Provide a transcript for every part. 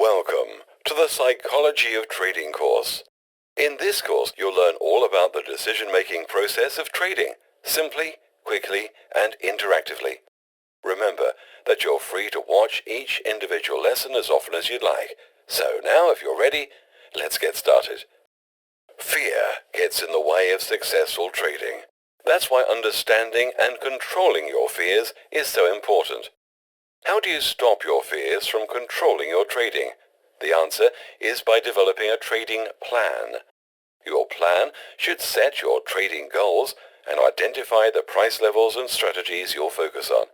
Welcome to the Psychology of Trading course. In this course, you'll learn all about the decision-making process of trading, simply, quickly, and interactively. Remember that you're free to watch each individual lesson as often as you'd like. So now, if you're ready, let's get started. Fear gets in the way of successful trading. That's why understanding and controlling your fears is so important. How do you stop your fears from controlling your trading? The answer is by developing a trading plan. Your plan should set your trading goals and identify the price levels and strategies you'll focus on.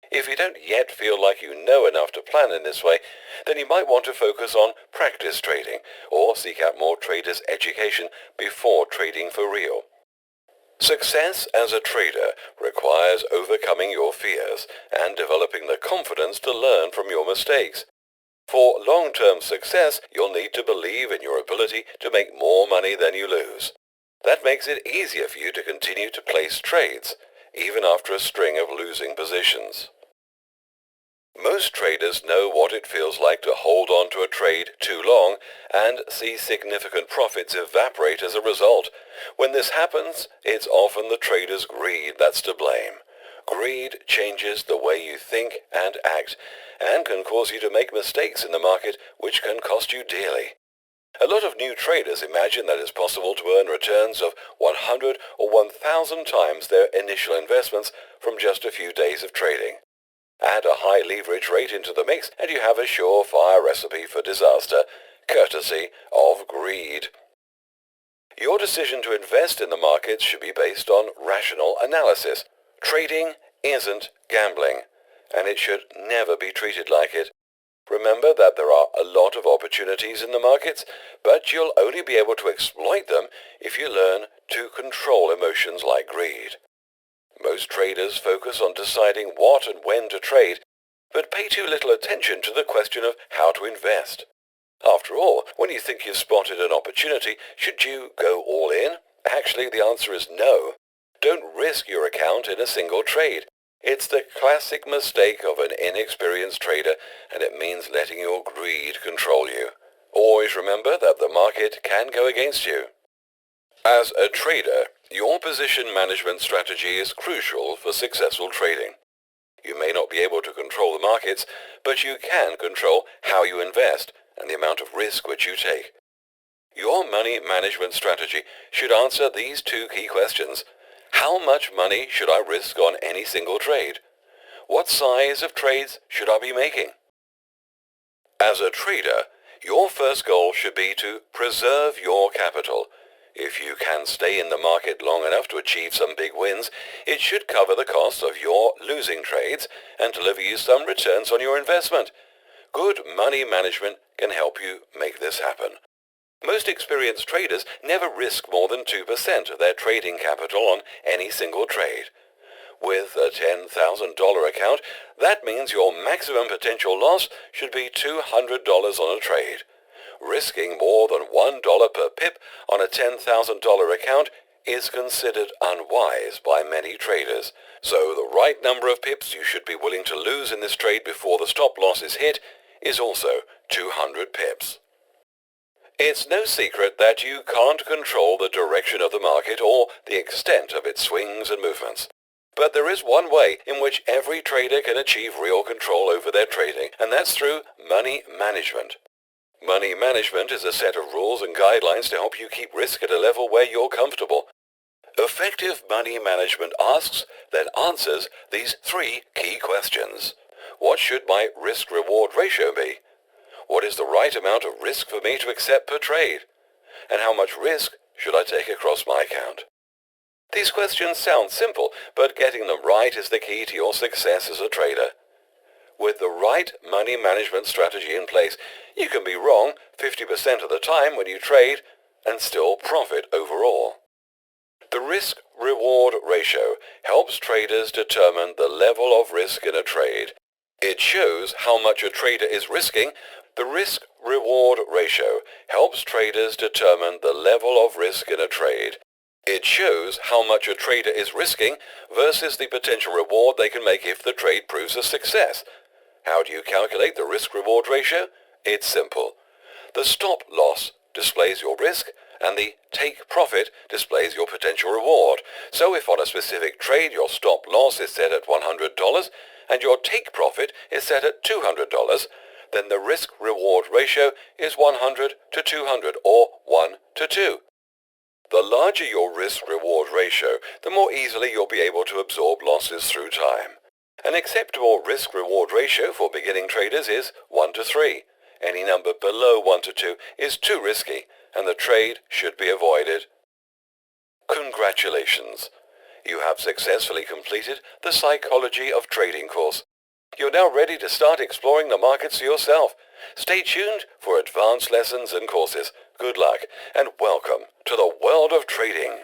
If you don't yet feel like you know enough to plan in this way, then you might want to focus on practice trading or seek out more traders' education before trading for real. Success as a trader requires overcoming your fears and developing the confidence to learn from your mistakes. For long-term success, you'll need to believe in your ability to make more money than you lose. That makes it easier for you to continue to place trades, even after a string of losing positions. Most traders know what it feels like to hold on to a trade too long and see significant profits evaporate as a result. When this happens, it's often the trader's greed that's to blame. Greed changes the way you think and act, and can cause you to make mistakes in the market which can cost you dearly. A lot of new traders imagine that it's possible to earn returns of 100 or 1,000 times their initial investments from just a few days of trading. Add a high leverage rate into the mix and you have a surefire recipe for disaster, courtesy of greed. Your decision to invest in the markets should be based on rational analysis. Trading isn't gambling, and it should never be treated like it. Remember that there are a lot of opportunities in the markets, but you'll only be able to exploit them if you learn to control emotions like greed. Most traders focus on deciding what and when to trade, but pay too little attention to the question of how to invest. After all, when you think you've spotted an opportunity, should you go all in? Actually, the answer is no. Don't risk your account in a single trade. It's the classic mistake of an inexperienced trader, and it means letting your greed control you. Always remember that the market can go against you. As a trader, your position management strategy is crucial for successful trading. You may not be able to control the markets, but you can control how you invest and the amount of risk which you take. Your money management strategy should answer these two key questions. How much money should I risk on any single trade? What size of trades should I be making? As a trader, your first goal should be to preserve your capital. If you can stay in the market long enough to achieve some big wins, it should cover the cost of your losing trades and deliver you some returns on your investment. Good money management can help you make this happen. Most experienced traders never risk more than 2% of their trading capital on any single trade. With a $10,000 account, that means your maximum potential loss should be $200 on a trade. Risking more than $1 per pip on a $10,000 account is considered unwise by many traders. So the right number of pips you should be willing to lose in this trade before the stop loss is hit is also 200 pips. It's no secret that you can't control the direction of the market or the extent of its swings and movements. But there is one way in which every trader can achieve real control over their trading, and that's through money management. Money management is a set of rules and guidelines to help you keep risk at a level where you're comfortable. Effective money management asks, then answers, these three key questions. What should my risk-reward ratio be? What is the right amount of risk for me to accept per trade? And how much risk should I take across my account? These questions sound simple, but getting them right is the key to your success as a trader. With the right money management strategy in place, you can be wrong 50% of the time when you trade and still profit overall. The risk-reward ratio helps traders determine the level of risk in a trade. It shows how much a trader is risking. The risk-reward ratio helps traders determine the level of risk in a trade. It shows how much a trader is risking versus the potential reward they can make if the trade proves a success. How do you calculate the risk-reward ratio? It's simple. The stop loss displays your risk, and the take profit displays your potential reward. So if on a specific trade your stop loss is set at $100 and your take profit is set at $200, then the risk-reward ratio is 100 to 200 or 1 to 2. The larger your risk-reward ratio, the more easily you'll be able to absorb losses through time. An acceptable risk-reward ratio for beginning traders is 1 to 3. Any number below 1 to 2 is too risky, and the trade should be avoided. Congratulations! You have successfully completed the Psychology of Trading course. You're now ready to start exploring the markets yourself. Stay tuned for advanced lessons and courses. Good luck, and welcome to the world of trading.